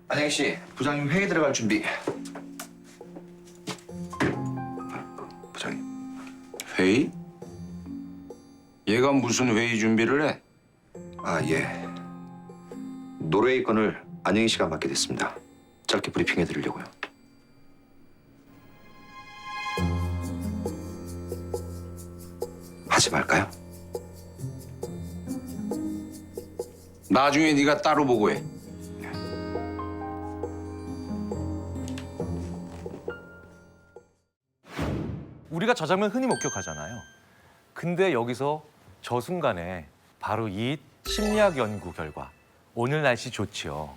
안혜경 씨, 부장님 회의 들어갈 준비. 부장님. 회의? 얘가 무슨 회의 준비를 해? 아, 예. 노르웨이 건을 안혜경 씨가 맡게 됐습니다. 짧게 브리핑해 드리려고요. 하지 말까요? 나중에 네가 따로 보고해. 우리가 저 장면 흔히 목격하잖아요. 근데 여기서 저 순간에 바로 이 심리학 연구 결과 오늘 날씨 좋지요.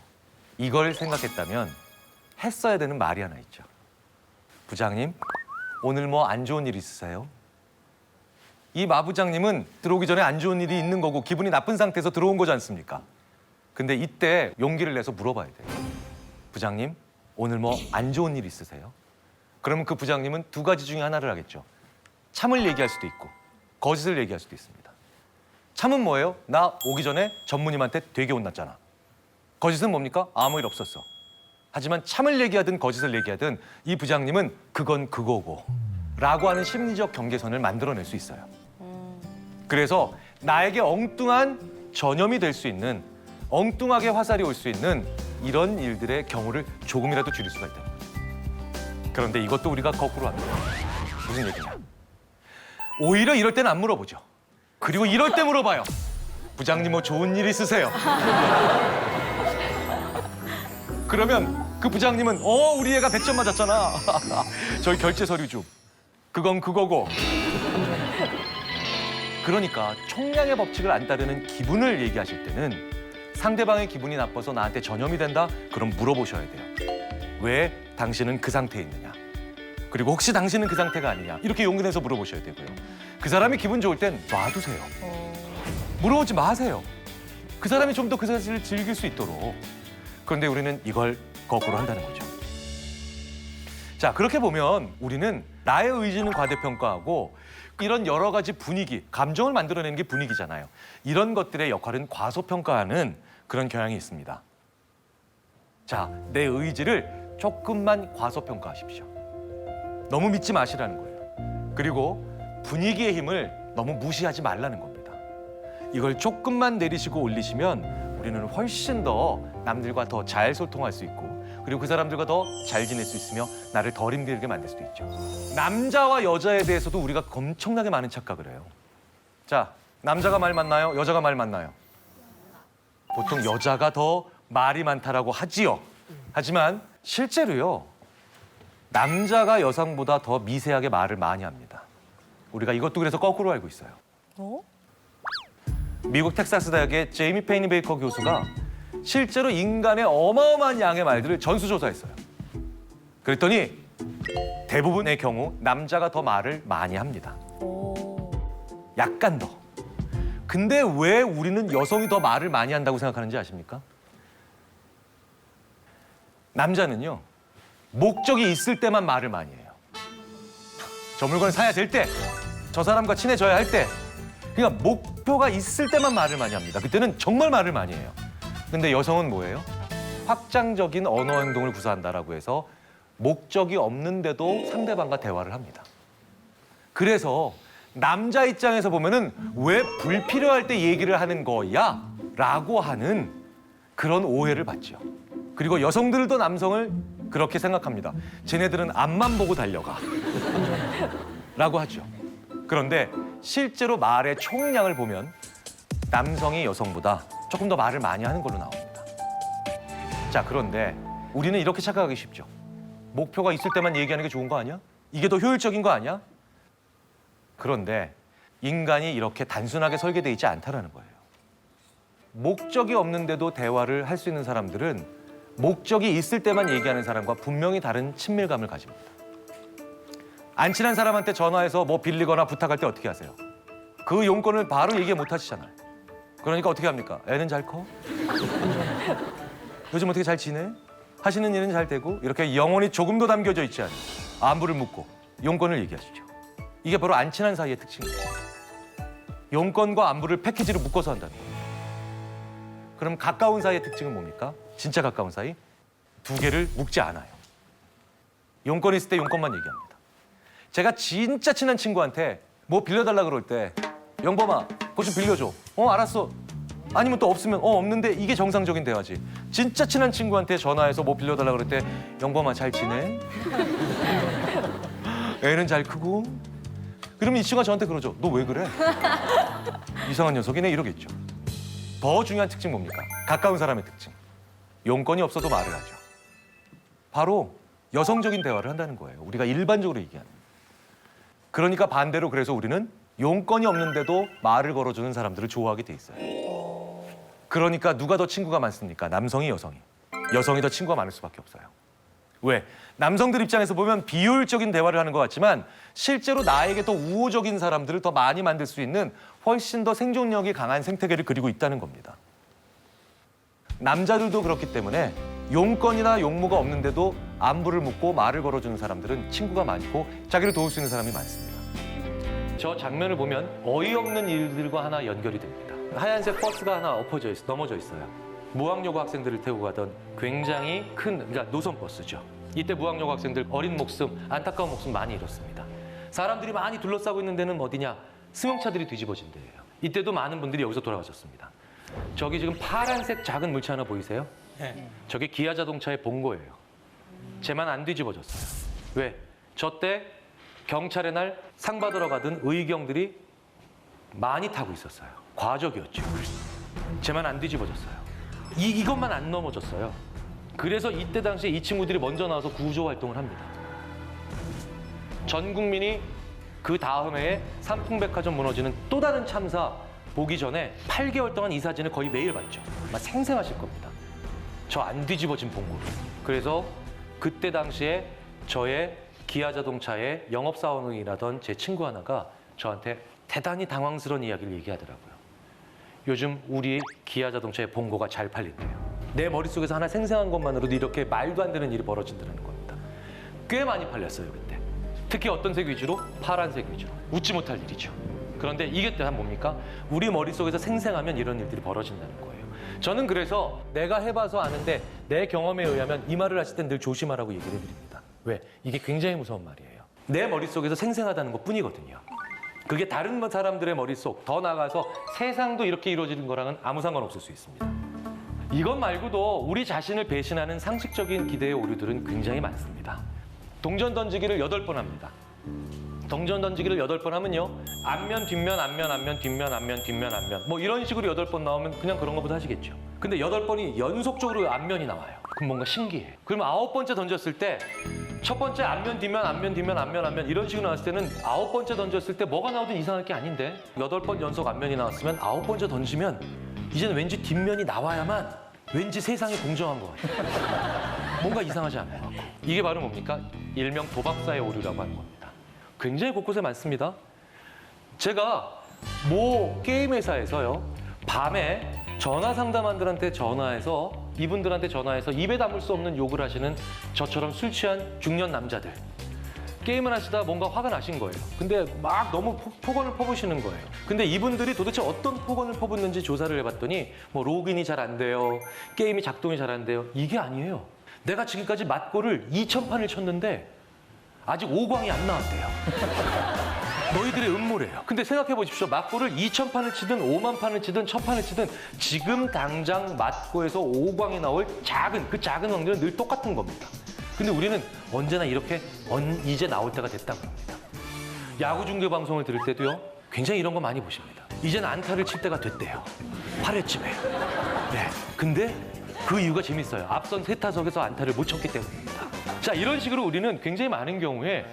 이걸 생각했다면 했어야 되는 말이 하나 있죠. 부장님, 오늘 뭐 안 좋은 일 있으세요? 이 마 부장님은 들어오기 전에 안 좋은 일이 있는 거고 기분이 나쁜 상태에서 들어온 거지 않습니까? 근데 이때 용기를 내서 물어봐야 돼요. 부장님, 오늘 뭐 안 좋은 일 있으세요? 그러면 그 부장님은 두 가지 중에 하나를 하겠죠. 참을 얘기할 수도 있고 거짓을 얘기할 수도 있습니다. 참은 뭐예요? 나 오기 전에 전무님한테 되게 혼났잖아. 거짓은 뭡니까? 아무 일 없었어. 하지만 참을 얘기하든 거짓을 얘기하든 이 부장님은 그건 그거고 라고 하는 심리적 경계선을 만들어낼 수 있어요. 그래서 나에게 엉뚱한 전염이 될 수 있는, 엉뚱하게 화살이 올 수 있는 이런 일들의 경우를 조금이라도 줄일 수가 있다는 거죠. 그런데 이것도 우리가 거꾸로 합니다. 무슨 얘기냐? 오히려 이럴 때는 안 물어보죠. 그리고 이럴 때 물어봐요. 부장님 뭐 좋은 일 있으세요? 그러면 그 부장님은 우리 애가 100점 맞았잖아. 저희 결제 서류 좀. 그건 그거고. 그러니까 총량의 법칙을 안 따르는 기분을 얘기하실 때는 상대방의 기분이 나빠서 나한테 전염이 된다? 그럼 물어보셔야 돼요. 왜 당신은 그 상태에 있느냐? 그리고 혹시 당신은 그 상태가 아니냐? 이렇게 용기 내서 물어보셔야 되고요. 그 사람이 기분 좋을 땐 놔두세요. 물어보지 마세요. 그 사람이 좀 더 그 사실을 즐길 수 있도록. 그런데 우리는 이걸 거꾸로 한다는 거죠. 자, 그렇게 보면 우리는 나의 의지는 과대평가하고 이런 여러 가지 분위기, 감정을 만들어내는 게 분위기잖아요. 이런 것들의 역할은 과소평가하는 그런 경향이 있습니다. 자, 내 의지를 조금만 과소평가하십시오. 너무 믿지 마시라는 거예요. 그리고 분위기의 힘을 너무 무시하지 말라는 겁니다. 이걸 조금만 내리시고 올리시면 우리는 훨씬 더 남들과 더 잘 소통할 수 있고 그리고 그 사람들과 더 잘 지낼 수 있으며 나를 덜 힘들게 만들 수도 있죠. 남자와 여자에 대해서도 우리가 엄청나게 많은 착각을 해요. 자, 남자가 말 많나요? 여자가 말 많나요? 보통 여자가 더 말이 많다라고 하지요. 하지만 실제로요. 남자가 여성보다 더 미세하게 말을 많이 합니다. 우리가 이것도 그래서 거꾸로 알고 있어요. 미국 텍사스 대학의 제이미 페이니 베이커 교수가 실제로 인간의 어마어마한 양의 말들을 전수조사했어요. 그랬더니 대부분의 경우 남자가 더 말을 많이 합니다. 약간 더. 근데 왜 우리는 여성이 더 말을 많이 한다고 생각하는지 아십니까? 남자는요. 목적이 있을 때만 말을 많이 해요. 저 물건 사야 될 때, 저 사람과 친해져야 할 때, 그러니까 목표가 있을 때만 말을 많이 합니다. 그때는 정말 말을 많이 해요. 근데 여성은 뭐예요? 확장적인 언어 행동을 구사한다라고 해서 목적이 없는데도 상대방과 대화를 합니다. 그래서 남자 입장에서 보면은 왜 불필요할 때 얘기를 하는 거야? 라고 하는 그런 오해를 받죠. 그리고 여성들도 남성을 그렇게 생각합니다. 쟤네들은 앞만 보고 달려가. 라고 하죠. 그런데 실제로 말의 총량을 보면 남성이 여성보다 조금 더 말을 많이 하는 걸로 나옵니다. 자, 그런데 우리는 이렇게 착각하기 쉽죠. 목표가 있을 때만 얘기하는 게 좋은 거 아니야? 이게 더 효율적인 거 아니야? 그런데 인간이 이렇게 단순하게 설계되어 있지 않다는 거예요. 목적이 없는데도 대화를 할 수 있는 사람들은 목적이 있을 때만 얘기하는 사람과 분명히 다른 친밀감을 가집니다. 안 친한 사람한테 전화해서 뭐 빌리거나 부탁할 때 어떻게 하세요? 그 용건을 바로 얘기 못 하시잖아요. 그러니까 어떻게 합니까? 애는 잘 커? 요즘 어떻게 잘 지내? 하시는 일은 잘 되고? 이렇게 영혼이 조금도 담겨져 있지 않은 안부를 묻고 용건을 얘기하시죠. 이게 바로 안 친한 사이의 특징이에요. 용건과 안부를 패키지로 묶어서 한다는 거예요. 그럼 가까운 사이의 특징은 뭡니까? 진짜 가까운 사이? 두 개를 묶지 않아요. 용건이 있을 때 용건만 얘기합니다. 제가 진짜 친한 친구한테 뭐 빌려달라 그럴 때 영범아, 그거 좀 빌려줘. 알았어. 아니면 또 없으면 없는데 이게 정상적인 대화지. 진짜 친한 친구한테 전화해서 뭐 빌려달라 그럴 때 영범아 잘 지내? 애는 잘 크고? 그러면 이 친구가 저한테 그러죠. 너 왜 그래? 이상한 녀석이네 이러겠죠. 더 중요한 특징 뭡니까? 가까운 사람의 특징. 용건이 없어도 말을 하죠. 바로 여성적인 대화를 한다는 거예요. 우리가 일반적으로 얘기하는. 그러니까 반대로 그래서 우리는 용건이 없는데도 말을 걸어주는 사람들을 좋아하게 돼 있어요. 그러니까 누가 더 친구가 많습니까? 남성이 여성이. 여성이 더 친구가 많을 수밖에 없어요. 왜? 남성들 입장에서 보면 비효율적인 대화를 하는 것 같지만 실제로 나에게 더 우호적인 사람들을 더 많이 만들 수 있는 훨씬 더 생존력이 강한 생태계를 그리고 있다는 겁니다. 남자들도 그렇기 때문에 용건이나 용모가 없는데도 안부를 묻고 말을 걸어주는 사람들은 친구가 많고 자기를 도울 수 있는 사람이 많습니다. 저 장면을 보면 어이없는 일들과 하나 연결이 됩니다. 하얀색 버스가 하나 넘어져 있어요. 무학여고 학생들을 태우고 가던 굉장히 큰 그러니까 노선버스죠. 이때 무학여고 학생들 어린 목숨, 안타까운 목숨 많이 잃었습니다. 사람들이 많이 둘러싸고 있는 데는 어디냐? 승용차들이 뒤집어진 데예요. 이때도 많은 분들이 여기서 돌아가셨습니다. 저기 지금 파란색 작은 물체 하나 보이세요? 네. 저게 기아 자동차의 본거예요. 쟤만 안 뒤집어졌어요. 왜? 저 때 경찰의 날 상 받으러 가던 의경들이 많이 타고 있었어요. 과적이었죠. 쟤만 안 뒤집어졌어요. 이것만 안 넘어졌어요. 그래서 이때 당시에 이 친구들이 먼저 나와서 구조 활동을 합니다. 전 국민이 그 다음 해에 삼풍백화점 무너지는 또 다른 참사 보기 전에 8개월 동안 이 사진을 거의 매일 봤죠. 아마 생생하실 겁니다. 저 안 뒤집어진 봉고를. 그래서 그때 당시에 저의 기아 자동차의 영업사원이라던 제 친구 하나가 저한테 대단히 당황스러운 이야기를 얘기하더라고요. 요즘 우리 기아 자동차의 봉고가 잘 팔린대요. 내 머릿속에서 하나 생생한 것만으로도 이렇게 말도 안 되는 일이 벌어진다는 겁니다. 꽤 많이 팔렸어요, 그때. 특히 어떤 색 위주로? 파란색 위주로. 웃지 못할 일이죠. 그런데 이게 또 뭡니까? 우리 머릿속에서 생생하면 이런 일들이 벌어진다는 거예요. 저는 그래서 내가 해봐서 아는데 내 경험에 의하면 이 말을 하실 땐 늘 조심하라고 얘기를 해드립니다. 왜? 이게 굉장히 무서운 말이에요. 내 머릿속에서 생생하다는 것 뿐이거든요. 그게 다른 사람들의 머릿속, 더 나아가서 세상도 이렇게 이루어지는 거랑은 아무 상관없을 수 있습니다. 이것 말고도 우리 자신을 배신하는 상식적인 기대의 오류들은 굉장히 많습니다. 동전 던지기를 8번 합니다. 동전 던지기를 8번 하면요. 앞면, 뒷면, 앞면, 앞면, 뒷면, 앞면, 뒷면, 앞면. 뭐 이런 식으로 8번 나오면 그냥 그런 것보다 하시겠죠. 근데 8번이 연속적으로 앞면이 나와요. 그럼 뭔가 신기해. 그럼 9번째 던졌을 때 첫 번째 앞면, 뒷면, 앞면, 뒷면, 앞면, 앞면 이런 식으로 나왔을 때는 9번째 던졌을 때 뭐가 나오든 이상할 게 아닌데 8번 연속 앞면이 나왔으면 9번째 던지면 이제는 왠지 뒷면이 나와야만 왠지 세상이 공정한 것 같아요. 뭔가 이상하지 않아요. 이게 바로 뭡니까? 일명 도박사의 오류라고 하는 겁니다. 굉장히 곳곳에 많습니다. 제가 모 게임 회사에서요. 밤에 전화 상담원들한테 전화해서 이분들한테 전화해서 입에 담을 수 없는 욕을 하시는 저처럼 술 취한 중년 남자들. 게임을 하시다 뭔가 화가 나신 거예요. 근데 막 너무 폭언을 퍼부시는 거예요. 근데 이분들이 도대체 어떤 폭언을 퍼붓는지 조사를 해봤더니 뭐 로그인이 잘 안 돼요. 게임이 작동이 잘 안 돼요. 이게 아니에요. 내가 지금까지 맞고를 2,000판을 쳤는데 아직 5광이 안 나왔대요. 너희들의 음모래요. 근데 생각해 보십시오. 맞고를 2,000판을 치든 5만 판을 치든 1,000판을 치든 지금 당장 맞고에서 5광이 나올 그 작은 확률은 늘 똑같은 겁니다. 근데 우리는 언제나 이렇게 이제 나올 때가 됐다고 합니다. 야구 중계 방송을 들을 때도요. 굉장히 이런 거 많이 보십니다. 이제는 안타를 칠 때가 됐대요. 8회쯤에. 네. 근데 그 이유가 재밌어요. 앞선 세 타석에서 안타를 못 쳤기 때문입니다. 자, 이런 식으로 우리는 굉장히 많은 경우에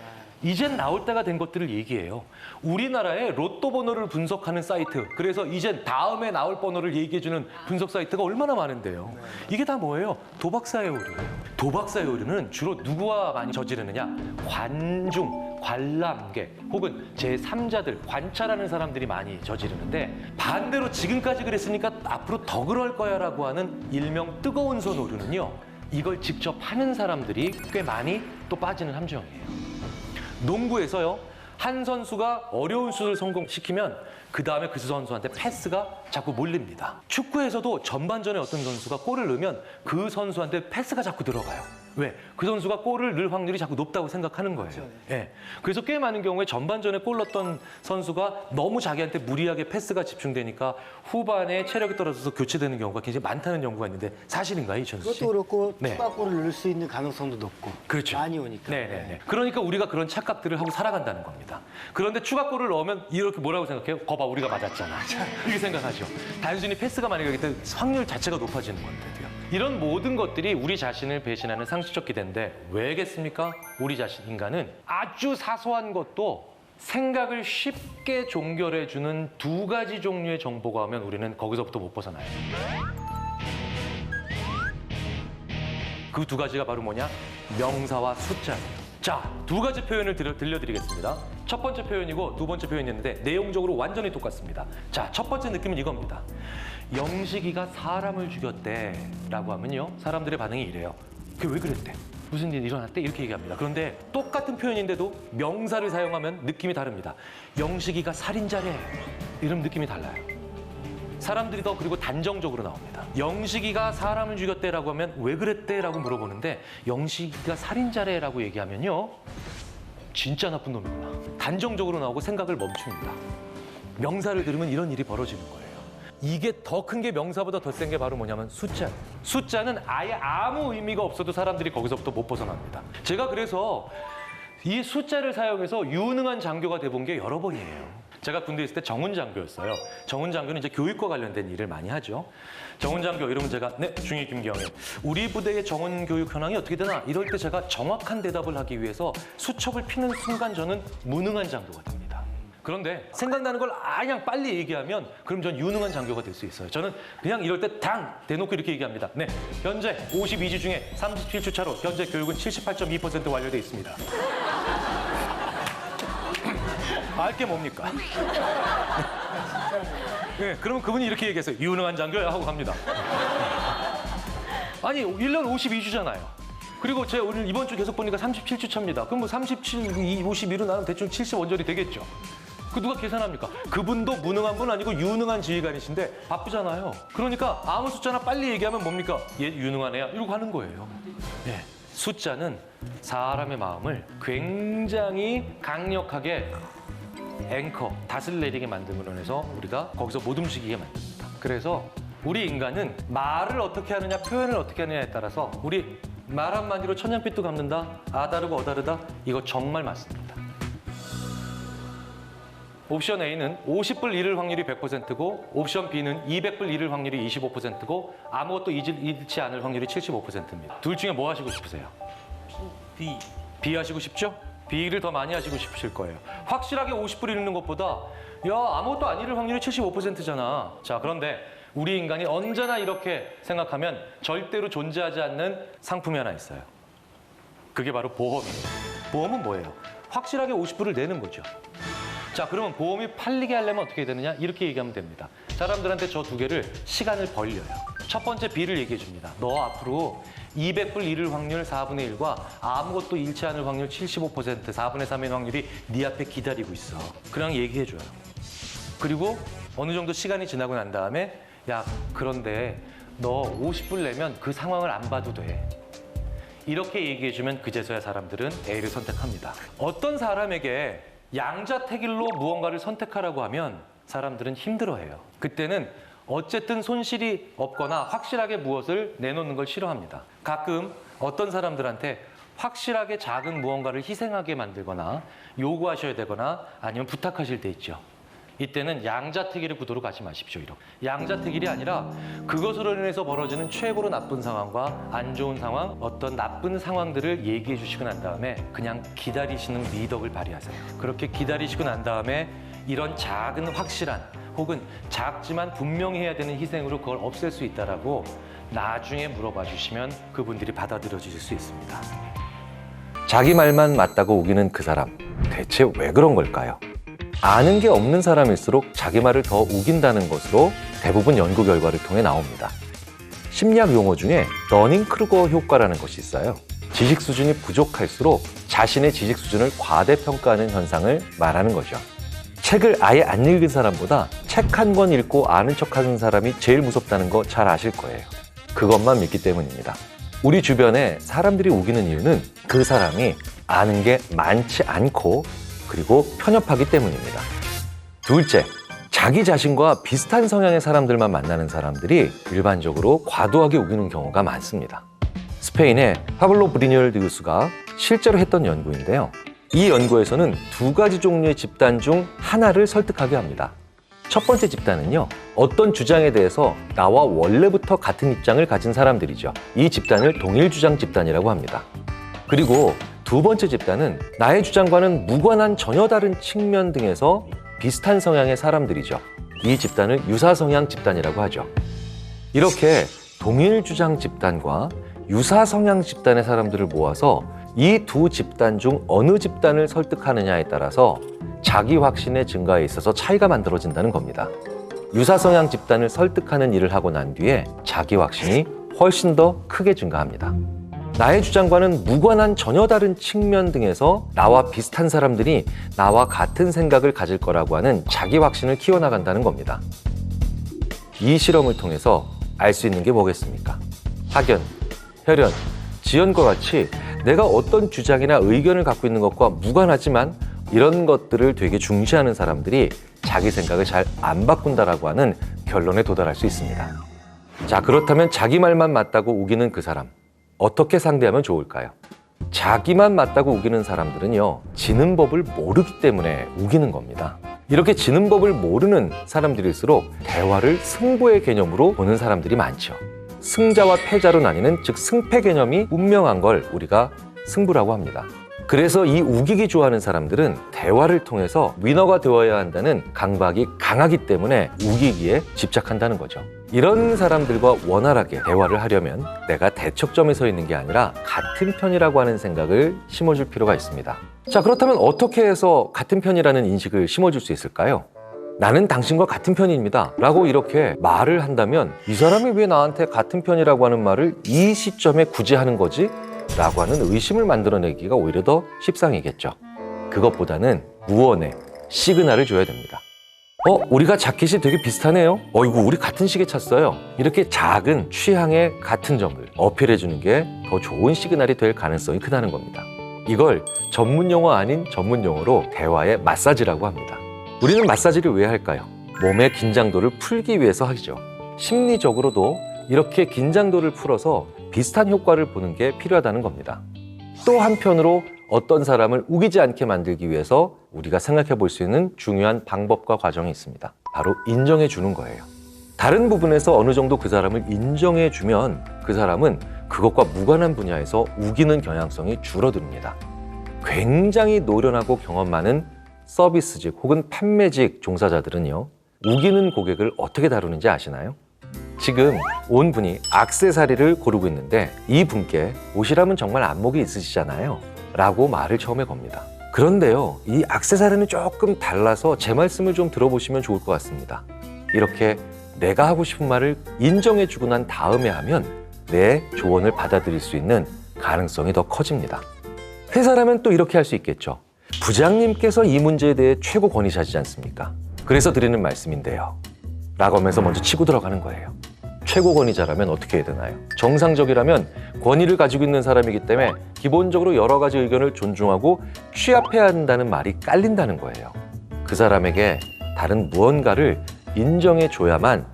이젠 나올 때가 된 것들을 얘기해요. 우리나라의 로또 번호를 분석하는 사이트, 그래서 이젠 다음에 나올 번호를 얘기해주는 분석 사이트가 얼마나 많은데요. 이게 다 뭐예요? 도박사의 오류예요. 도박사의 오류는 주로 누구와 많이 저지르느냐? 관중, 관람객 혹은 제3자들, 관찰하는 사람들이 많이 저지르는데 반대로 지금까지 그랬으니까 앞으로 더 그럴 거야 라고 하는 일명 뜨거운 손 오류는요. 이걸 직접 하는 사람들이 꽤 많이 또 빠지는 함정이에요. 농구에서요. 한 선수가 어려운 슛을 성공시키면 그 다음에 그 선수한테 패스가 자꾸 몰립니다. 축구에서도 전반전에 어떤 선수가 골을 넣으면 그 선수한테 패스가 자꾸 들어가요. 왜? 그 선수가 골을 넣을 확률이 자꾸 높다고 생각하는 거예요. 그렇죠. 예. 그래서 꽤 많은 경우에 전반전에 골 넣었던 선수가 너무 자기한테 무리하게 패스가 집중되니까 후반에 체력이 떨어져서 교체되는 경우가 굉장히 많다는 연구가 있는데 사실인가요, 이천수 씨? 그것도 그렇고 네. 추가골을 넣을 수 있는 가능성도 높고 그렇죠. 많이 오니까. 네네네. 그러니까 우리가 그런 착각들을 하고 살아간다는 겁니다. 그런데 추가골을 넣으면 이렇게 뭐라고 생각해요? 거봐, 우리가 맞았잖아. 이렇게 생각하죠. 단순히 패스가 많이 가기 때문에 확률 자체가 높아지는 건데요. 이런 모든 것들이 우리 자신을 배신하는 상식적 기대인데 왜겠습니까? 우리 자신, 인간은 아주 사소한 것도 생각을 쉽게 종결해주는 두 가지 종류의 정보가 오면 우리는 거기서부터 못 벗어나요. 그 두 가지가 바로 뭐냐? 명사와 숫자예요. 자, 두 가지 표현을 들려드리겠습니다. 첫 번째 표현이고 두 번째 표현이었는데 내용적으로 완전히 똑같습니다. 자, 첫 번째 느낌은 이겁니다. 영식이가 사람을 죽였대라고 하면요, 사람들의 반응이 이래요. 그게 왜 그랬대? 무슨 일이 일어났대? 이렇게 얘기합니다. 그런데 똑같은 표현인데도 명사를 사용하면 느낌이 다릅니다. 영식이가 살인자래. 이런 느낌이 달라요. 사람들이 더 그리고 단정적으로 나옵니다. 영식이가 사람을 죽였대라고 하면 왜 그랬대라고 물어보는데 영식이가 살인자래라고 얘기하면요, 진짜 나쁜 놈이구나. 단정적으로 나오고 생각을 멈춥니다. 명사를 들으면 이런 일이 벌어지는 거예요. 이게 더 큰 게 명사보다 더 센 게 바로 뭐냐면 숫자예요. 숫자는 아예 아무 의미가 없어도 사람들이 거기서부터 못 벗어납니다. 제가 그래서 이 숫자를 사용해서 유능한 장교가 돼본 게 여러 번이에요. 제가 군대에 있을 때 정훈 장교였어요. 정훈 장교는 이제 교육과 관련된 일을 많이 하죠. 정훈 장교 이러면 제가 네, 중위 김경일. 우리 부대의 정훈 교육 현황이 어떻게 되나? 이럴 때 제가 정확한 대답을 하기 위해서 수첩을 피는 순간 저는 무능한 장교가 됩니다. 그런데 생각나는 걸 그냥 빨리 얘기하면 그럼 전 유능한 장교가 될 수 있어요. 저는 그냥 이럴 때 당 대놓고 이렇게 얘기합니다. 네, 현재 52주 중에 37주 차로 현재 교육은 78.2% 완료돼 있습니다. 알게 뭡니까? 네, 그러면 그분이 이렇게 얘기했어요. 유능한 장교야 하고 갑니다. 아니, 1년 52주잖아요. 그리고 제가 오늘 이번 주 계속 보니까 37주 차입니다. 그럼 뭐 37, 52로 나면 대충 70원절이 되겠죠. 그 누가 계산합니까? 그분도 무능한 분 아니고 유능한 지휘관이신데 바쁘잖아요. 그러니까 아무 숫자나 빨리 얘기하면 뭡니까? 얘 유능한 애야. 이러고 하는 거예요. 네. 숫자는 사람의 마음을 굉장히 강력하게 앵커, 닷을 내리게 만듦으로 해서 우리가 거기서 못 움직이게 만듭니다. 그래서 우리 인간은 말을 어떻게 하느냐, 표현을 어떻게 하느냐에 따라서 우리 말 한마디로 천냥빚도 갚는다, 아 다르고 어 다르다, 이거 정말 맞습니다. 옵션 A는 50불 잃을 확률이 100%고 옵션 B는 200불 잃을 확률이 25%고 아무것도 잃지 않을 확률이 75%입니다. 둘 중에 뭐 하시고 싶으세요? B. B 하시고 싶죠? B를 더 많이 하시고 싶으실 거예요. 확실하게 50불 잃는 것보다 야, 아무것도 안 잃을 확률이 75%잖아. 자, 그런데 우리 인간이 언제나 이렇게 생각하면 절대로 존재하지 않는 상품이 하나 있어요. 그게 바로 보험이에요. 보험은 뭐예요? 확실하게 50불을 내는 거죠. 자, 그러면 보험이 팔리게 하려면 어떻게 되느냐? 이렇게 얘기하면 됩니다. 사람들한테 저 두 개를 시간을 벌려요. 첫 번째 B를 얘기해 줍니다. 너 앞으로 200불 잃을 확률 4분의 1과 아무것도 잃지 않을 확률 75%, 4분의 3의 확률이 네 앞에 기다리고 있어. 그냥 얘기해 줘요. 그리고 어느 정도 시간이 지나고 난 다음에 야, 그런데 너 50불 내면 그 상황을 안 봐도 돼. 이렇게 얘기해 주면 그제서야 사람들은 A를 선택합니다. 어떤 사람에게 양자택일로 무언가를 선택하라고 하면 사람들은 힘들어해요. 그때는 어쨌든 손실이 없거나 확실하게 무엇을 내놓는 걸 싫어합니다. 가끔 어떤 사람들한테 확실하게 작은 무언가를 희생하게 만들거나 요구하셔야 되거나 아니면 부탁하실 때 있죠. 이때는 양자택일의 구도로 가지 마십시오. 이렇게. 양자택일이 아니라 그것으로 인해서 벌어지는 최고로 나쁜 상황과 안 좋은 상황, 어떤 나쁜 상황들을 얘기해 주시고 난 다음에 그냥 기다리시는 미덕을 발휘하세요. 그렇게 기다리시고 난 다음에 이런 작은 확실한 혹은 작지만 분명히 해야 되는 희생으로 그걸 없앨 수 있다라고 나중에 물어봐 주시면 그분들이 받아들여 주실 수 있습니다. 자기 말만 맞다고 우기는 그 사람, 대체 왜 그런 걸까요? 아는 게 없는 사람일수록 자기 말을 더 우긴다는 것으로 대부분 연구 결과를 통해 나옵니다. 심리학 용어 중에 너닝크루거 효과라는 것이 있어요. 지식 수준이 부족할수록 자신의 지식 수준을 과대평가하는 현상을 말하는 거죠. 책을 아예 안 읽은 사람보다 책 한 권 읽고 아는 척하는 사람이 제일 무섭다는 거 잘 아실 거예요. 그것만 믿기 때문입니다. 우리 주변에 사람들이 우기는 이유는 그 사람이 아는 게 많지 않고 그리고 편협하기 때문입니다. 둘째, 자기 자신과 비슷한 성향의 사람들만 만나는 사람들이 일반적으로 과도하게 우기는 경우가 많습니다. 스페인의 파블로 브리뉴얼 교수가 실제로 했던 연구인데요. 이 연구에서는 두 가지 종류의 집단 중 하나를 설득하게 합니다. 첫 번째 집단은요, 어떤 주장에 대해서 나와 원래부터 같은 입장을 가진 사람들이죠. 이 집단을 동일주장 집단이라고 합니다. 그리고 두 번째 집단은 나의 주장과는 무관한 전혀 다른 측면 등에서 비슷한 성향의 사람들이죠. 이 집단을 유사성향 집단이라고 하죠. 이렇게 동일주장 집단과 유사성향 집단의 사람들을 모아서 이 두 집단 중 어느 집단을 설득하느냐에 따라서 자기 확신의 증가에 있어서 차이가 만들어진다는 겁니다. 유사성향 집단을 설득하는 일을 하고 난 뒤에 자기 확신이 훨씬 더 크게 증가합니다. 나의 주장과는 무관한 전혀 다른 측면 등에서 나와 비슷한 사람들이 나와 같은 생각을 가질 거라고 하는 자기 확신을 키워나간다는 겁니다. 이 실험을 통해서 알 수 있는 게 뭐겠습니까? 학연, 혈연, 지연과 같이 내가 어떤 주장이나 의견을 갖고 있는 것과 무관하지만 이런 것들을 되게 중시하는 사람들이 자기 생각을 잘 안 바꾼다라고 하는 결론에 도달할 수 있습니다. 자, 그렇다면 자기 말만 맞다고 우기는 그 사람, 어떻게 상대하면 좋을까요? 자기만 맞다고 우기는 사람들은요, 지는 법을 모르기 때문에 우기는 겁니다. 이렇게 지는 법을 모르는 사람들일수록 대화를 승부의 개념으로 보는 사람들이 많죠. 승자와 패자로 나뉘는, 즉 승패 개념이 분명한 걸 우리가 승부라고 합니다. 그래서 이 우기기 좋아하는 사람들은 대화를 통해서 위너가 되어야 한다는 강박이 강하기 때문에 우기기에 집착한다는 거죠. 이런 사람들과 원활하게 대화를 하려면 내가 대척점에 서 있는 게 아니라 같은 편이라고 하는 생각을 심어줄 필요가 있습니다. 자, 그렇다면 어떻게 해서 같은 편이라는 인식을 심어줄 수 있을까요? 나는 당신과 같은 편입니다 라고 이렇게 말을 한다면 이 사람이 왜 나한테 같은 편이라고 하는 말을 이 시점에 굳이 하는 거지? 라고 하는 의심을 만들어내기가 오히려 더 십상이겠죠. 그것보다는 무언의 시그널을 줘야 됩니다. 우리가 자켓이 되게 비슷하네요. 이거 우리 같은 시계 찼어요. 이렇게 작은 취향의 같은 점을 어필해 주는 게 더 좋은 시그널이 될 가능성이 크다는 겁니다. 이걸 전문 용어 아닌 전문 용어로 대화의 마사지라고 합니다. 우리는 마사지를 왜 할까요? 몸의 긴장도를 풀기 위해서 하죠. 심리적으로도 이렇게 긴장도를 풀어서 비슷한 효과를 보는 게 필요하다는 겁니다. 또 한편으로 어떤 사람을 우기지 않게 만들기 위해서 우리가 생각해 볼 수 있는 중요한 방법과 과정이 있습니다. 바로 인정해 주는 거예요. 다른 부분에서 어느 정도 그 사람을 인정해 주면 그 사람은 그것과 무관한 분야에서 우기는 경향성이 줄어듭니다. 굉장히 노련하고 경험 많은 서비스직 혹은 판매직 종사자들은요, 우기는 고객을 어떻게 다루는지 아시나요? 지금 온 분이 액세서리를 고르고 있는데 이 분께 옷이라면 정말 안목이 있으시잖아요 라고 말을 처음에 겁니다. 그런데요, 이 액세서리는 조금 달라서 제 말씀을 좀 들어보시면 좋을 것 같습니다. 이렇게 내가 하고 싶은 말을 인정해주고 난 다음에 하면 내 조언을 받아들일 수 있는 가능성이 더 커집니다. 회사라면 또 이렇게 할 수 있겠죠. 부장님께서 이 문제에 대해 최고 권위자시지 않습니까? 그래서 드리는 말씀인데요 라고 하면서 먼저 치고 들어가는 거예요. 최고 권위자라면 어떻게 해야 되나요? 정상적이라면 권위를 가지고 있는 사람이기 때문에 기본적으로 여러 가지 의견을 존중하고 취합해야 한다는 말이 깔린다는 거예요. 그 사람에게 다른 무언가를 인정해 줘야만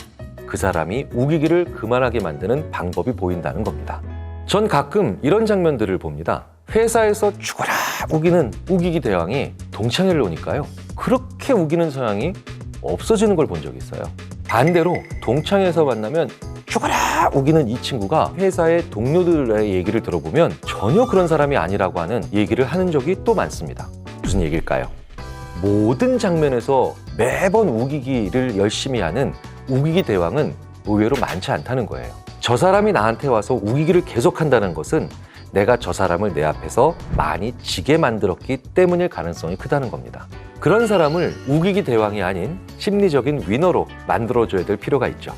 그 사람이 우기기를 그만하게 만드는 방법이 보인다는 겁니다. 전 가끔 이런 장면들을 봅니다. 회사에서 죽어라 우기는 우기기 대왕이 동창회를 오니까요, 그렇게 우기는 성향이 없어지는 걸 본 적이 있어요. 반대로 동창회에서 만나면 죽어라 우기는 이 친구가 회사의 동료들의 얘기를 들어보면 전혀 그런 사람이 아니라고 하는 얘기를 하는 적이 또 많습니다. 무슨 얘기일까요? 모든 장면에서 매번 우기기를 열심히 하는 우기기 대왕은 의외로 많지 않다는 거예요. 저 사람이 나한테 와서 우기기를 계속한다는 것은 내가 저 사람을 내 앞에서 많이 지게 만들었기 때문일 가능성이 크다는 겁니다. 그런 사람을 우기기 대왕이 아닌 심리적인 위너로 만들어줘야 될 필요가 있죠.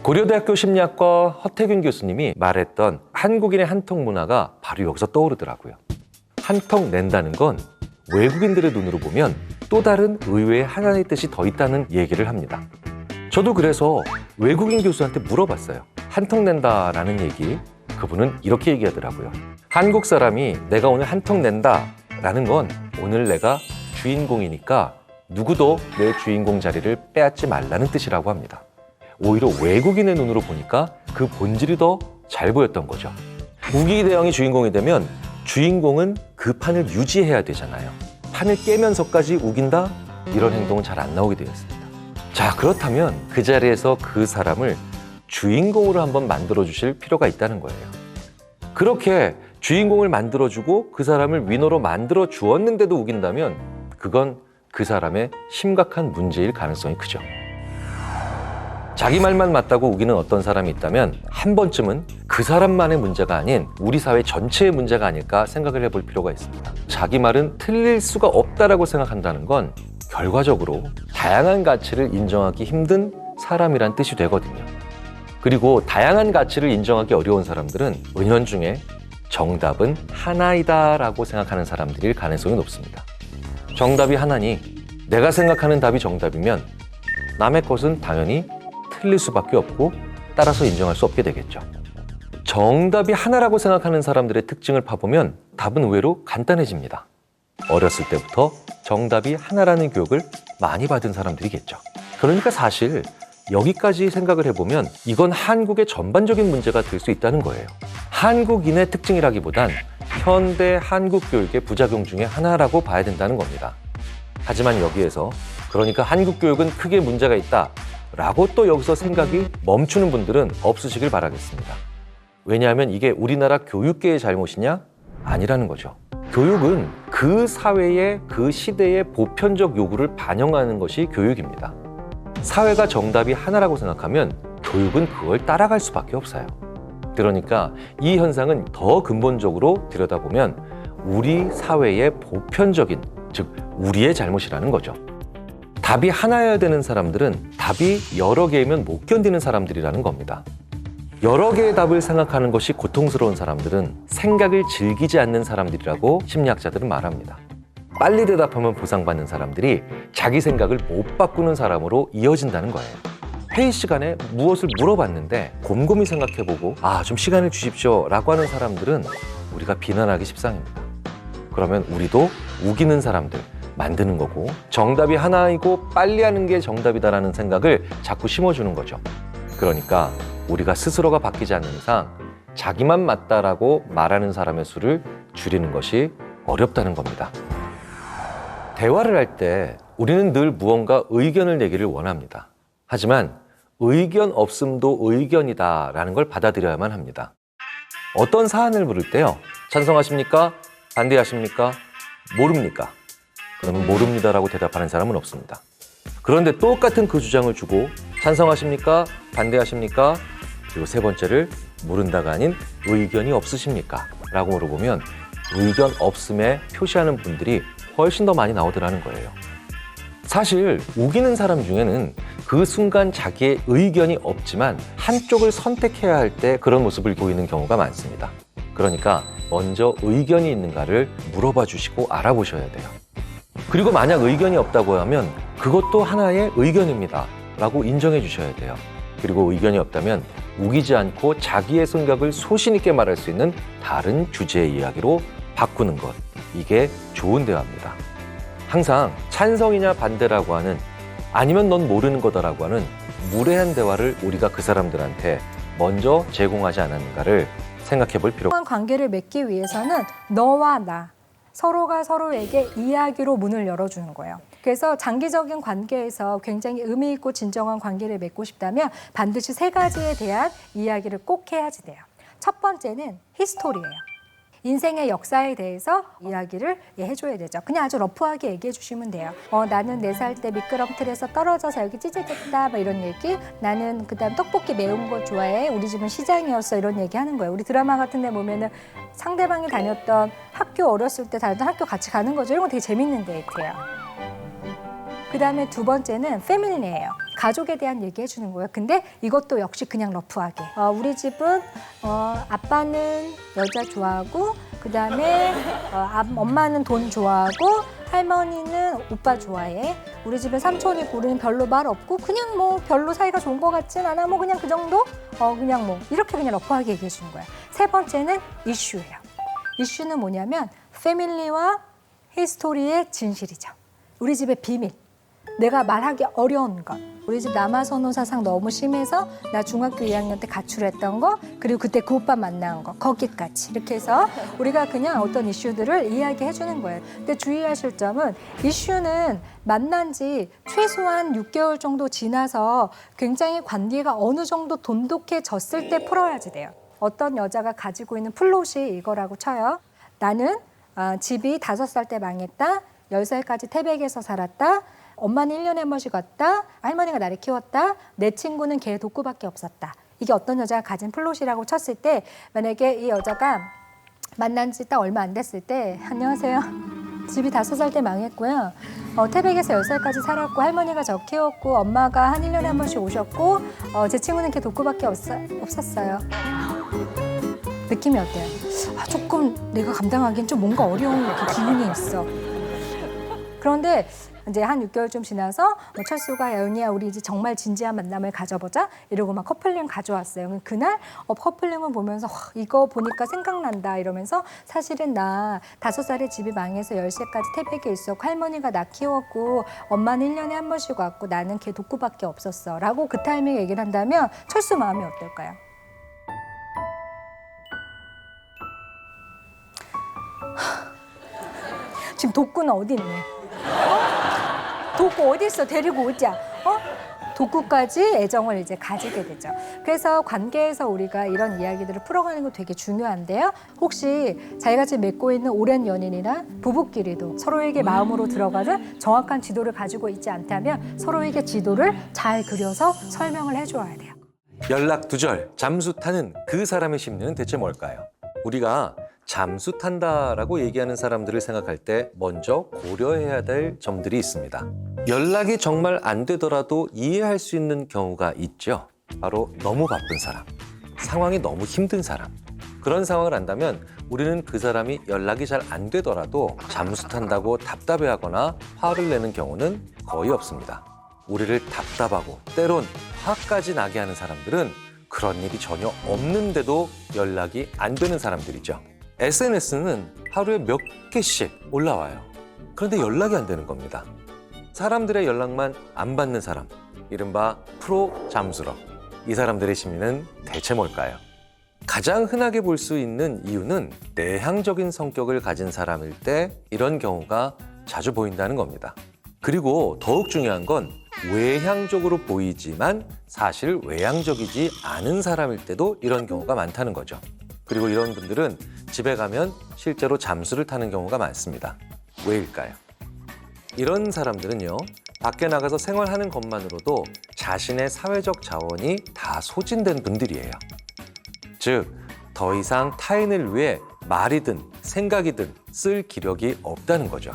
고려대학교 심리학과 허태균 교수님이 말했던 한국인의 한턱 문화가 바로 여기서 떠오르더라고요. 한턱 낸다는 건 외국인들의 눈으로 보면 또 다른 의외의 하나의 뜻이 더 있다는 얘기를 합니다. 저도 그래서 외국인 교수한테 물어봤어요. 한턱 낸다라는 얘기, 그분은 이렇게 얘기하더라고요. 한국 사람이 내가 오늘 한턱 낸다라는 건 오늘 내가 주인공이니까 누구도 내 주인공 자리를 빼앗지 말라는 뜻이라고 합니다. 오히려 외국인의 눈으로 보니까 그 본질이 더 잘 보였던 거죠. 우기 대왕이 주인공이 되면 주인공은 그 판을 유지해야 되잖아요. 판을 깨면서까지 우긴다? 이런 행동은 잘 안 나오게 되어 있습니다. 자, 그렇다면 그 자리에서 그 사람을 주인공으로 한번 만들어주실 필요가 있다는 거예요. 그렇게 주인공을 만들어주고 그 사람을 위너로 만들어 주었는데도 우긴다면 그건 그 사람의 심각한 문제일 가능성이 크죠. 자기 말만 맞다고 우기는 어떤 사람이 있다면 한 번쯤은 그 사람만의 문제가 아닌 우리 사회 전체의 문제가 아닐까 생각을 해볼 필요가 있습니다. 자기 말은 틀릴 수가 없다라고 생각한다는 건 결과적으로 다양한 가치를 인정하기 힘든 사람이란 뜻이 되거든요. 그리고 다양한 가치를 인정하기 어려운 사람들은 은연중에 정답은 하나이다라고 생각하는 사람들일 가능성이 높습니다. 정답이 하나니 내가 생각하는 답이 정답이면 남의 것은 당연히 틀릴 수밖에 없고 따라서 인정할 수 없게 되겠죠. 정답이 하나라고 생각하는 사람들의 특징을 파보면 답은 의외로 간단해집니다. 어렸을 때부터 정답이 하나라는 교육을 많이 받은 사람들이겠죠. 그러니까 사실 여기까지 생각을 해보면 이건 한국의 전반적인 문제가 될 수 있다는 거예요. 한국인의 특징이라기보단 현대 한국 교육의 부작용 중에 하나라고 봐야 된다는 겁니다. 하지만 여기에서 그러니까 한국 교육은 크게 문제가 있다 라고 또 여기서 생각이 멈추는 분들은 없으시길 바라겠습니다. 왜냐하면 이게 우리나라 교육계의 잘못이냐? 아니라는 거죠. 교육은 그 사회의 그 시대의 보편적 요구를 반영하는 것이 교육입니다. 사회가 정답이 하나라고 생각하면 교육은 그걸 따라갈 수밖에 없어요. 그러니까 이 현상은 더 근본적으로 들여다보면 우리 사회의 보편적인, 즉 우리의 잘못이라는 거죠. 답이 하나여야 되는 사람들은 답이 여러 개이면 못 견디는 사람들이라는 겁니다. 여러 개의 답을 생각하는 것이 고통스러운 사람들은 생각을 즐기지 않는 사람들이라고 심리학자들은 말합니다. 빨리 대답하면 보상받는 사람들이 자기 생각을 못 바꾸는 사람으로 이어진다는 거예요. 회의 시간에 무엇을 물어봤는데 곰곰이 생각해보고 좀 시간을 주십시오 라고 하는 사람들은 우리가 비난하기 십상입니다. 그러면 우리도 우기는 사람들 만드는 거고 정답이 하나이고 빨리 하는 게 정답이다라는 생각을 자꾸 심어주는 거죠. 그러니까 우리가 스스로가 바뀌지 않는 이상 자기만 맞다라고 말하는 사람의 수를 줄이는 것이 어렵다는 겁니다. 대화를 할 때 우리는 늘 무언가 의견을 내기를 원합니다. 하지만 의견 없음도 의견이다라는 걸 받아들여야만 합니다. 어떤 사안을 물을 때요. 찬성하십니까? 반대하십니까? 모릅니까? 그러면 모릅니다라고 대답하는 사람은 없습니다. 그런데 똑같은 그 주장을 주고 찬성하십니까? 반대하십니까? 그리고 세 번째를 모른다가 아닌 의견이 없으십니까? 라고 물어보면 의견 없음에 표시하는 분들이 훨씬 더 많이 나오더라는 거예요. 사실 우기는 사람 중에는 그 순간 자기의 의견이 없지만 한쪽을 선택해야 할 때 그런 모습을 보이는 경우가 많습니다. 그러니까 먼저 의견이 있는가를 물어봐 주시고 알아보셔야 돼요. 그리고 만약 의견이 없다고 하면 그것도 하나의 의견입니다 라고 인정해 주셔야 돼요. 그리고 의견이 없다면 우기지 않고 자기의 생각을 소신 있게 말할 수 있는 다른 주제의 이야기로 바꾸는 것, 이게 좋은 대화입니다. 항상 찬성이냐 반대라고 하는 아니면 넌 모르는 거다라고 하는 무례한 대화를 우리가 그 사람들한테 먼저 제공하지 않았는가를 생각해 볼 필요가 있습니다. 관계를 맺기 위해서는 너와 나 서로가 서로에게 이야기로 문을 열어주는 거예요. 그래서 장기적인 관계에서 굉장히 의미 있고 진정한 관계를 맺고 싶다면 반드시 세 가지에 대한 이야기를 꼭 해야지 돼요. 첫 번째는 히스토리예요. 인생의 역사에 대해서 이야기를 해줘야 되죠. 그냥 아주 러프하게 얘기해 주시면 돼요. 나는 4살 때 미끄럼틀에서 떨어져서 여기 찢어졌다 뭐 이런 얘기. 나는 그다음 떡볶이 매운 거 좋아해. 우리 집은 시장이었어. 이런 얘기 하는 거예요. 우리 드라마 같은 데 보면은 상대방이 다녔던 학교 어렸을 때 다녔던 학교 같이 가는 거죠. 이런 거 되게 재밌는 데이트예요. 그다음에 두 번째는 패밀리예요. 가족에 대한 얘기 해주는 거예요. 근데 이것도 역시 그냥 러프하게. 우리 집은 아빠는 여자 좋아하고 그다음에 엄마는 돈 좋아하고 할머니는 오빠 좋아해. 우리 집에 삼촌이 우리는 별로 말 없고 그냥 뭐 별로 사이가 좋은 것 같진 않아. 뭐 그냥 그 정도? 그냥 뭐 이렇게 그냥 러프하게 얘기해 주는 거야. 세 번째는 이슈예요. 이슈는 뭐냐면 패밀리와 히스토리의 진실이죠. 우리 집의 비밀. 내가 말하기 어려운 것. 우리 집 남아선호 사상 너무 심해서 나 중학교 2학년 때 가출했던 거, 그리고 그때 그 오빠 만난 거, 거기까지. 이렇게 해서 우리가 그냥 어떤 이슈들을 이야기해 주는 거예요. 근데 주의하실 점은 이슈는 만난 지 최소한 6개월 정도 지나서 굉장히 관계가 어느 정도 돈독해졌을 때 풀어야지 돼요. 어떤 여자가 가지고 있는 플롯이 이거라고 쳐요. 나는 집이 5살 때 망했다. 10살까지 태백에서 살았다. 엄마는 1년에 한 번씩 왔다. 할머니가 나를 키웠다. 내 친구는 걔 독구밖에 없었다. 이게 어떤 여자가 가진 플롯이라고 쳤을 때 만약에 이 여자가 만난 지 딱 얼마 안 됐을 때 안녕하세요. 집이 5살 때 망했고요. 태백에서 10살까지 살았고 할머니가 저 키웠고 엄마가 한 1년에 한 번씩 오셨고 제 친구는 걔 독구밖에 없었어요. 느낌이 어때요? 조금 내가 감당하기엔 좀 뭔가 어려운 그 기운이 있어. 그런데 이제 한 6개월 좀 지나서 철수가 여은이야 우리 이제 정말 진지한 만남을 가져보자 이러고 막 커플링 가져왔어요. 그날 커플링을 보면서 이거 보니까 생각난다 이러면서 사실은 나 5살에 집이 망해서 10살까지 태백에 있었고 할머니가 나 키웠고 엄마는 1년에 한 번씩 왔고 나는 걔 독구밖에 없었어 라고 그 타이밍에 얘기를 한다면 철수 마음이 어떨까요? 지금 독구는 어디 있니? 독구 어디 있어? 데리고 오자. 독구까지 애정을 이제 가지게 되죠. 그래서 관계에서 우리가 이런 이야기들을 풀어가는 거 되게 중요한데요. 혹시 자기가 지금 맺고 있는 오랜 연인이나 부부끼리도 서로에게 마음으로 들어가는 정확한 지도를 가지고 있지 않다면 서로에게 지도를 잘 그려서 설명을 해줘야 돼요. 연락 두절, 잠수 타는 그 사람의 심리는 대체 뭘까요? 우리가 잠수 탄다라고 얘기하는 사람들을 생각할 때 먼저 고려해야 될 점들이 있습니다. 연락이 정말 안 되더라도 이해할 수 있는 경우가 있죠. 바로 너무 바쁜 사람, 상황이 너무 힘든 사람. 그런 상황을 안다면 우리는 그 사람이 연락이 잘 안 되더라도 잠수 탄다고 답답해하거나 화를 내는 경우는 거의 없습니다. 우리를 답답하고 때론 화까지 나게 하는 사람들은 그런 일이 전혀 없는데도 연락이 안 되는 사람들이죠. SNS는 하루에 몇 개씩 올라와요. 그런데 연락이 안 되는 겁니다. 사람들의 연락만 안 받는 사람, 이른바 프로 잠수러. 이 사람들의 심리는 대체 뭘까요? 가장 흔하게 볼 수 있는 이유는 내향적인 성격을 가진 사람일 때 이런 경우가 자주 보인다는 겁니다. 그리고 더욱 중요한 건 외향적으로 보이지만 사실 외향적이지 않은 사람일 때도 이런 경우가 많다는 거죠. 그리고 이런 분들은 집에 가면 실제로 잠수를 타는 경우가 많습니다. 왜일까요? 이런 사람들은요, 밖에 나가서 생활하는 것만으로도 자신의 사회적 자원이 다 소진된 분들이에요. 즉, 더 이상 타인을 위해 말이든 생각이든 쓸 기력이 없다는 거죠.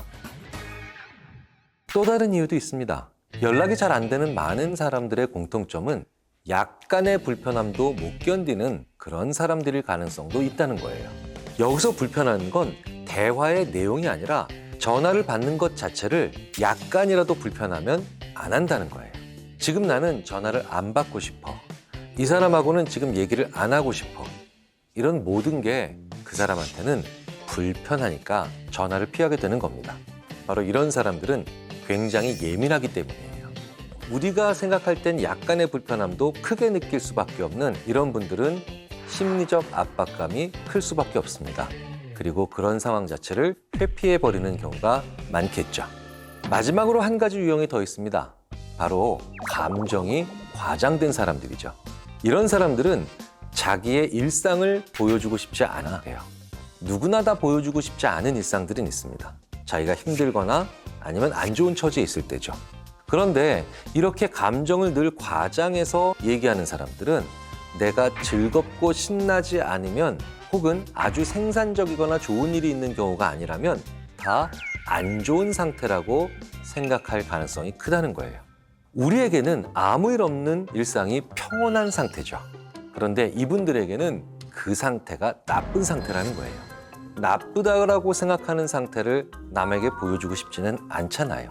또 다른 이유도 있습니다. 연락이 잘 안 되는 많은 사람들의 공통점은 약간의 불편함도 못 견디는 그런 사람들일 가능성도 있다는 거예요. 여기서 불편한 건 대화의 내용이 아니라 전화를 받는 것 자체를 약간이라도 불편하면 안 한다는 거예요. 지금 나는 전화를 안 받고 싶어. 이 사람하고는 지금 얘기를 안 하고 싶어. 이런 모든 게 그 사람한테는 불편하니까 전화를 피하게 되는 겁니다. 바로 이런 사람들은 굉장히 예민하기 때문이에요. 우리가 생각할 땐 약간의 불편함도 크게 느낄 수밖에 없는 이런 분들은 심리적 압박감이 클 수밖에 없습니다. 그리고 그런 상황 자체를 회피해버리는 경우가 많겠죠. 마지막으로 한 가지 유형이 더 있습니다. 바로 감정이 과장된 사람들이죠. 이런 사람들은 자기의 일상을 보여주고 싶지 않아 해요. 누구나 다 보여주고 싶지 않은 일상들은 있습니다. 자기가 힘들거나 아니면 안 좋은 처지에 있을 때죠. 그런데 이렇게 감정을 늘 과장해서 얘기하는 사람들은 내가 즐겁고 신나지 않으면 혹은 아주 생산적이거나 좋은 일이 있는 경우가 아니라면 다 안 좋은 상태라고 생각할 가능성이 크다는 거예요. 우리에게는 아무 일 없는 일상이 평온한 상태죠. 그런데 이분들에게는 그 상태가 나쁜 상태라는 거예요. 나쁘다고 생각하는 상태를 남에게 보여주고 싶지는 않잖아요.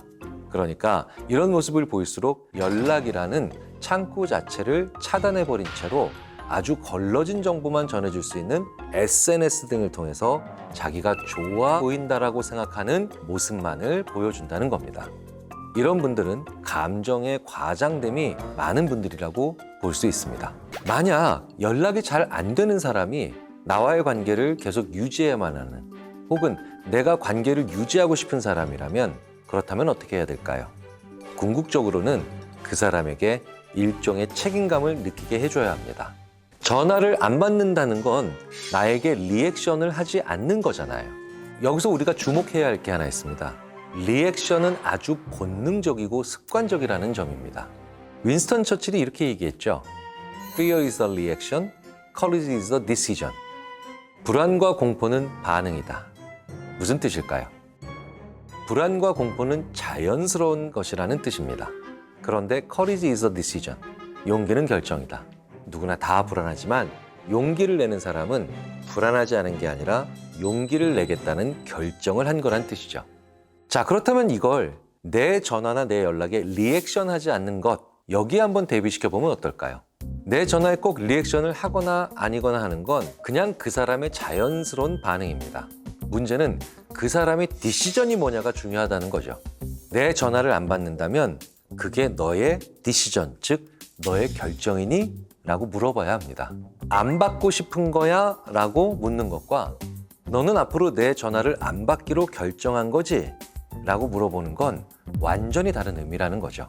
그러니까 이런 모습을 보일수록 연락이라는 창구 자체를 차단해버린 채로 아주 걸러진 정보만 전해줄 수 있는 SNS 등을 통해서 자기가 좋아 보인다라고 생각하는 모습만을 보여준다는 겁니다. 이런 분들은 감정의 과장됨이 많은 분들이라고 볼 수 있습니다. 만약 연락이 잘 안 되는 사람이 나와의 관계를 계속 유지해야만 하는 혹은 내가 관계를 유지하고 싶은 사람이라면 그렇다면 어떻게 해야 될까요? 궁극적으로는 그 사람에게 일종의 책임감을 느끼게 해줘야 합니다. 전화를 안 받는다는 건 나에게 리액션을 하지 않는 거잖아요. 여기서 우리가 주목해야 할 게 하나 있습니다. 리액션은 아주 본능적이고 습관적이라는 점입니다. 윈스턴 처칠이 이렇게 얘기했죠. Fear is a reaction, courage is a decision. 불안과 공포는 반응이다. 무슨 뜻일까요? 불안과 공포는 자연스러운 것이라는 뜻입니다. 그런데 courage is a decision. 용기는 결정이다. 누구나 다 불안하지만 용기를 내는 사람은 불안하지 않은 게 아니라 용기를 내겠다는 결정을 한 거란 뜻이죠. 자, 그렇다면 이걸 내 전화나 내 연락에 리액션하지 않는 것, 여기에 한번 대비시켜 보면 어떨까요? 내 전화에 꼭 리액션을 하거나 아니거나 하는 건 그냥 그 사람의 자연스러운 반응입니다. 문제는 그 사람의 디시전이 뭐냐가 중요하다는 거죠. 내 전화를 안 받는다면 그게 너의 디시전, 즉 너의 결정이니? 라고 물어봐야 합니다. 안 받고 싶은 거야? 라고 묻는 것과 너는 앞으로 내 전화를 안 받기로 결정한 거지? 라고 물어보는 건 완전히 다른 의미라는 거죠.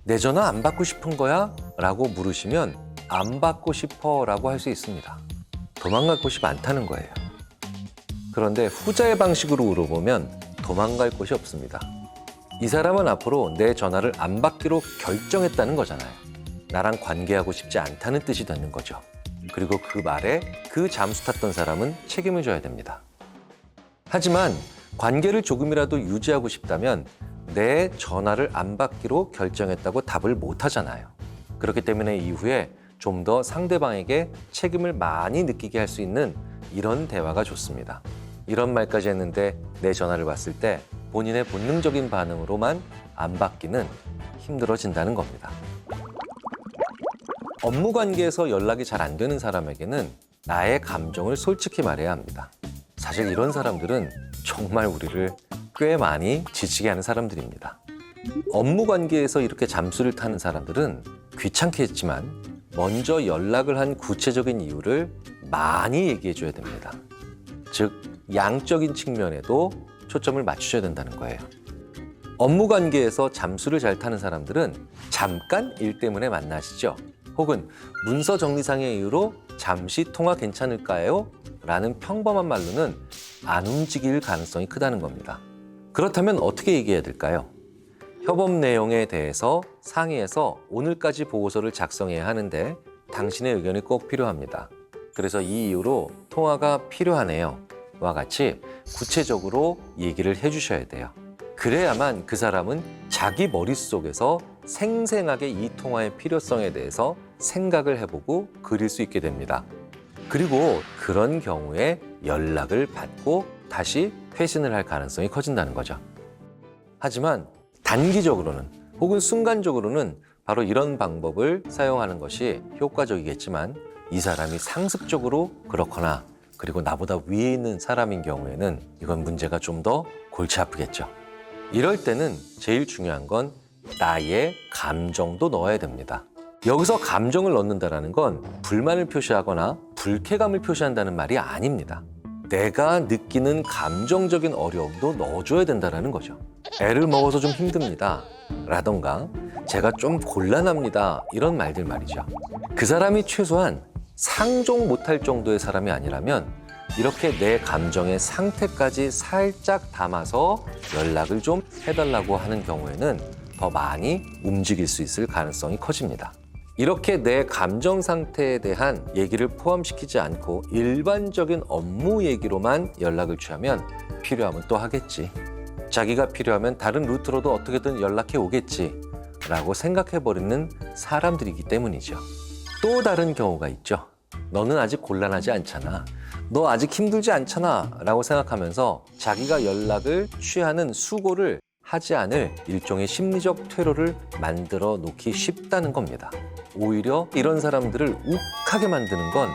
내 전화 안 받고 싶은 거야? 라고 물으시면 안 받고 싶어 라고 할 수 있습니다. 도망갈 곳이 많다는 거예요. 그런데 후자의 방식으로 물어보면 도망갈 곳이 없습니다. 이 사람은 앞으로 내 전화를 안 받기로 결정했다는 거잖아요. 나랑 관계하고 싶지 않다는 뜻이 되는 거죠. 그리고 그 말에 그 잠수 탔던 사람은 책임을 져야 됩니다. 하지만 관계를 조금이라도 유지하고 싶다면 내 전화를 안 받기로 결정했다고 답을 못 하잖아요. 그렇기 때문에 이후에 좀 더 상대방에게 책임을 많이 느끼게 할 수 있는 이런 대화가 좋습니다. 이런 말까지 했는데 내 전화를 받을 때 본인의 본능적인 반응으로만 안 받기는 힘들어진다는 겁니다. 업무 관계에서 연락이 잘 안 되는 사람에게는 나의 감정을 솔직히 말해야 합니다. 사실 이런 사람들은 정말 우리를 꽤 많이 지치게 하는 사람들입니다. 업무 관계에서 이렇게 잠수를 타는 사람들은 귀찮게 했지만 먼저 연락을 한 구체적인 이유를 많이 얘기해 줘야 됩니다. 즉, 양적인 측면에도 초점을 맞추셔야 된다는 거예요. 업무 관계에서 잠수를 잘 타는 사람들은 잠깐 일 때문에 만나시죠. 혹은 문서 정리상의 이유로 잠시 통화 괜찮을까요? 라는 평범한 말로는 안 움직일 가능성이 크다는 겁니다. 그렇다면 어떻게 얘기해야 될까요? 협업 내용에 대해서 상의해서 오늘까지 보고서를 작성해야 하는데 당신의 의견이 꼭 필요합니다. 그래서 이 이유로 통화가 필요하네요. 와 같이 구체적으로 얘기를 해주셔야 돼요. 그래야만 그 사람은 자기 머릿속에서 생생하게 이 통화의 필요성에 대해서 생각을 해보고 그릴 수 있게 됩니다. 그리고 그런 경우에 연락을 받고 다시 회신을 할 가능성이 커진다는 거죠. 하지만 단기적으로는 혹은 순간적으로는 바로 이런 방법을 사용하는 것이 효과적이겠지만 이 사람이 상습적으로 그렇거나 그리고 나보다 위에 있는 사람인 경우에는 이건 문제가 좀 더 골치 아프겠죠. 이럴 때는 제일 중요한 건 나의 감정도 넣어야 됩니다. 여기서 감정을 넣는다는 건 불만을 표시하거나 불쾌감을 표시한다는 말이 아닙니다. 내가 느끼는 감정적인 어려움도 넣어줘야 된다는 거죠. 애를 먹어서 좀 힘듭니다. 라던가 제가 좀 곤란합니다. 이런 말들 말이죠. 그 사람이 최소한 상종 못할 정도의 사람이 아니라면 이렇게 내 감정의 상태까지 살짝 담아서 연락을 좀 해달라고 하는 경우에는 더 많이 움직일 수 있을 가능성이 커집니다. 이렇게 내 감정 상태에 대한 얘기를 포함시키지 않고 일반적인 업무 얘기로만 연락을 취하면 필요하면 또 하겠지. 자기가 필요하면 다른 루트로도 어떻게든 연락해 오겠지. 라고 생각해버리는 사람들이기 때문이죠. 또 다른 경우가 있죠. 너는 아직 곤란하지 않잖아. 너 아직 힘들지 않잖아. 라고 생각하면서 자기가 연락을 취하는 수고를 하지 않을 일종의 심리적 퇴로를 만들어 놓기 쉽다는 겁니다. 오히려 이런 사람들을 욱하게 만드는 건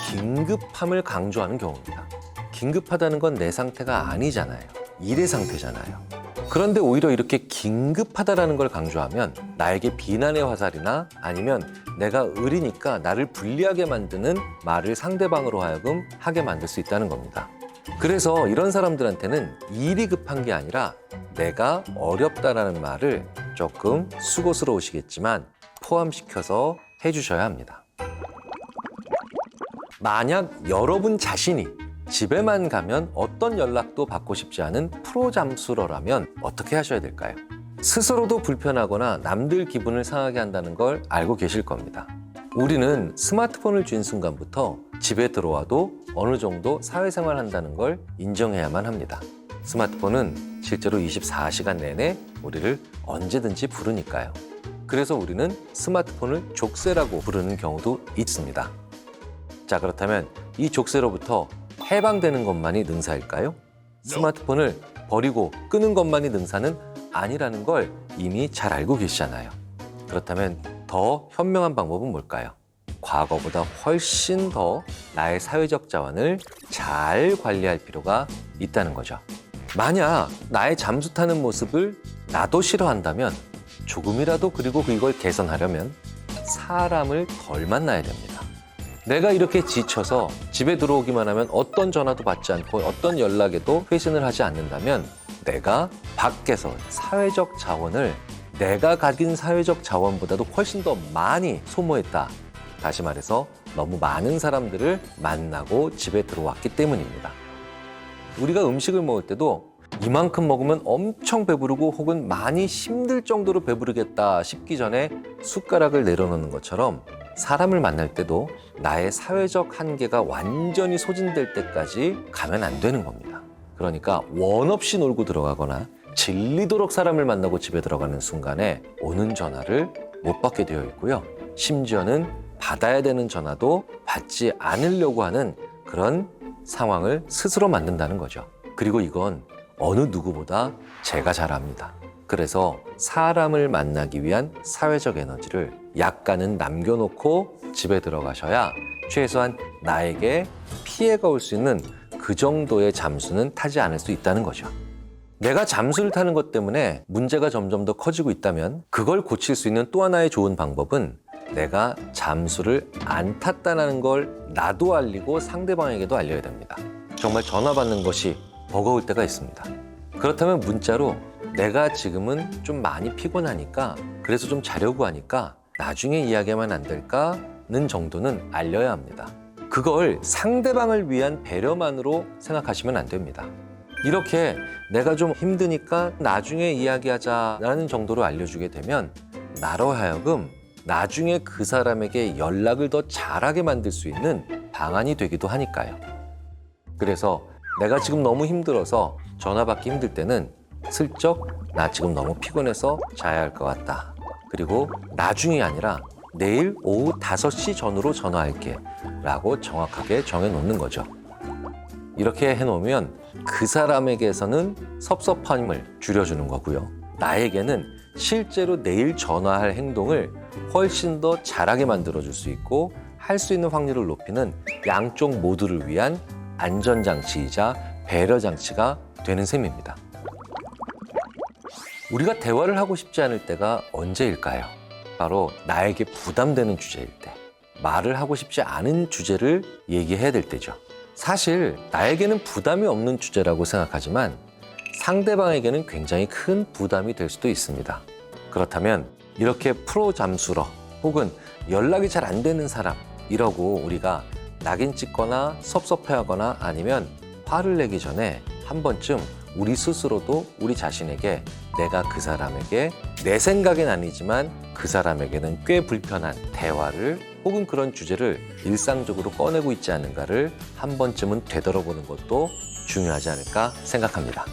긴급함을 강조하는 경우입니다. 긴급하다는 건 내 상태가 아니잖아요. 일의 상태잖아요. 그런데 오히려 이렇게 긴급하다라는 걸 강조하면 나에게 비난의 화살이나 아니면 내가 의리니까 나를 불리하게 만드는 말을 상대방으로 하여금 하게 만들 수 있다는 겁니다. 그래서 이런 사람들한테는 일이 급한 게 아니라 내가 어렵다라는 말을 조금 수고스러우시겠지만 포함시켜서 해주셔야 합니다. 만약 여러분 자신이 집에만 가면 어떤 연락도 받고 싶지 않은 프로 잠수러라면 어떻게 하셔야 될까요? 스스로도 불편하거나 남들 기분을 상하게 한다는 걸 알고 계실 겁니다. 우리는 스마트폰을 쥔 순간부터 집에 들어와도 어느 정도 사회생활 한다는 걸 인정해야만 합니다. 스마트폰은 실제로 24시간 내내 우리를 언제든지 부르니까요. 그래서 우리는 스마트폰을 족쇄라고 부르는 경우도 있습니다. 자, 그렇다면 이 족쇄로부터 해방되는 것만이 능사일까요? 스마트폰을 버리고 끄는 것만이 능사는 아니라는 걸 이미 잘 알고 계시잖아요. 그렇다면 더 현명한 방법은 뭘까요? 과거보다 훨씬 더 나의 사회적 자원을 잘 관리할 필요가 있다는 거죠. 만약 나의 잠수 타는 모습을 나도 싫어한다면 조금이라도 그리고 이걸 개선하려면 사람을 덜 만나야 됩니다. 내가 이렇게 지쳐서 집에 들어오기만 하면 어떤 전화도 받지 않고 어떤 연락에도 회신을 하지 않는다면 내가 밖에서 사회적 자원을 내가 가진 사회적 자원보다도 훨씬 더 많이 소모했다. 다시 말해서 너무 많은 사람들을 만나고 집에 들어왔기 때문입니다. 우리가 음식을 먹을 때도 이만큼 먹으면 엄청 배부르고 혹은 많이 힘들 정도로 배부르겠다 싶기 전에 숟가락을 내려놓는 것처럼 사람을 만날 때도 나의 사회적 한계가 완전히 소진될 때까지 가면 안 되는 겁니다. 그러니까 원 없이 놀고 들어가거나 질리도록 사람을 만나고 집에 들어가는 순간에 오는 전화를 못 받게 되어 있고요. 심지어는 받아야 되는 전화도 받지 않으려고 하는 그런 상황을 스스로 만든다는 거죠. 그리고 이건 어느 누구보다 제가 잘 압니다. 그래서 사람을 만나기 위한 사회적 에너지를 약간은 남겨놓고 집에 들어가셔야 최소한 나에게 피해가 올 수 있는 그 정도의 잠수는 타지 않을 수 있다는 거죠. 내가 잠수를 타는 것 때문에 문제가 점점 더 커지고 있다면 그걸 고칠 수 있는 또 하나의 좋은 방법은 내가 잠수를 안 탔다는 걸 나도 알리고 상대방에게도 알려야 됩니다. 정말 전화 받는 것이 버거울 때가 있습니다. 그렇다면 문자로 내가 지금은 좀 많이 피곤하니까 그래서 좀 자려고 하니까 나중에 이야기하면 안 될까는 정도는 알려야 합니다. 그걸 상대방을 위한 배려만으로 생각하시면 안 됩니다. 이렇게 내가 좀 힘드니까 나중에 이야기하자라는 정도로 알려주게 되면 나로 하여금 나중에 그 사람에게 연락을 더 잘하게 만들 수 있는 방안이 되기도 하니까요. 그래서 내가 지금 너무 힘들어서 전화 받기 힘들 때는 슬쩍 나 지금 너무 피곤해서 자야 할 것 같다. 그리고 나중이 아니라 내일 오후 5시 전후로 전화할게 라고 정확하게 정해놓는 거죠. 이렇게 해놓으면 그 사람에게서는 섭섭함을 줄여주는 거고요. 나에게는 실제로 내일 전화할 행동을 훨씬 더 잘하게 만들어줄 수 있고 할 수 있는 확률을 높이는 양쪽 모두를 위한 안전장치이자 배려장치가 되는 셈입니다. 우리가 대화를 하고 싶지 않을 때가 언제일까요? 바로 나에게 부담되는 주제일 때, 말을 하고 싶지 않은 주제를 얘기해야 될 때죠. 사실 나에게는 부담이 없는 주제라고 생각하지만 상대방에게는 굉장히 큰 부담이 될 수도 있습니다. 그렇다면 이렇게 프로 잠수러 혹은 연락이 잘 안 되는 사람 이러고 우리가 낙인 찍거나 섭섭해하거나 아니면 화를 내기 전에 한 번쯤 우리 스스로도 우리 자신에게 내가 그 사람에게 내 생각엔 아니지만 그 사람에게는 꽤 불편한 대화를 혹은 그런 주제를 일상적으로 꺼내고 있지 않은가를 한 번쯤은 되돌아보는 것도 중요하지 않을까 생각합니다.